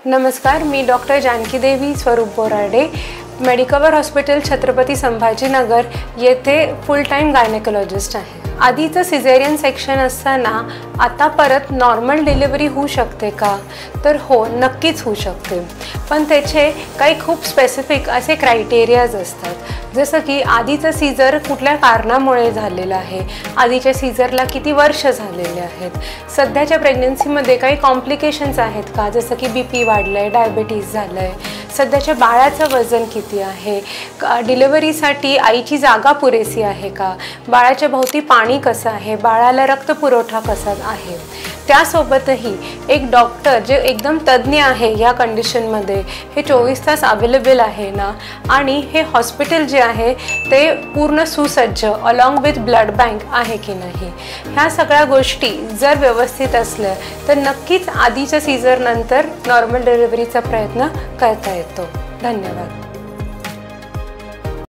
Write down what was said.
नमस्कार, मी डॉक्टर जानकी देवी स्वरूप बोराडे, मेडिकवर हॉस्पिटल छत्रपती संभाजीनगर येथे फुल टाइम गायनेकोलॉजिस्ट आहे। आधीचं सिझेरियन सेक्शन असताना आता परत नॉर्मल डिलिव्हरी होऊ शकते का? तर हो, नक्कीच होऊ शकते, पण त्याचे काही खूप स्पेसिफिक असे क्रायटेरियाज असतात, जसं की आधीचं सीझर कुठल्या कारणामुळे झालेलं आहे, आधीच्या सीझरला किती वर्ष झालेले आहेत, सध्याच्या प्रेग्नन्सीमध्ये काही कॉम्प्लिकेशन्स आहेत का, जसं की बीपी वाढलंय, डायबिटीज झालंय, सध्याच्या बाळाचं वजन किती आहे, डिलिव्हरीसाठी आईची जागा पुरेशी आहे का, बाळाच्या भोवती पाणी कसं आहे, बाळाला रक्तपुरवठा कसा आहे। त्यासोबतही एक डॉक्टर जे एकदम तज्ञ आहे या कंडिशनमध्ये हे 24 तास अवेलेबल आहे ना, आणि हे हॉस्पिटल जे आहे ते पूर्ण सुसज्ज अलॉंग विथ ब्लड बँक आहे की नाही, ह्या सगळ्या गोष्टी जर व्यवस्थित असल्या तर नक्कीच आधीच्या सीझर नंतर नॉर्मल डिलिव्हरीचा प्रयत्न करता येतो। धन्यवाद।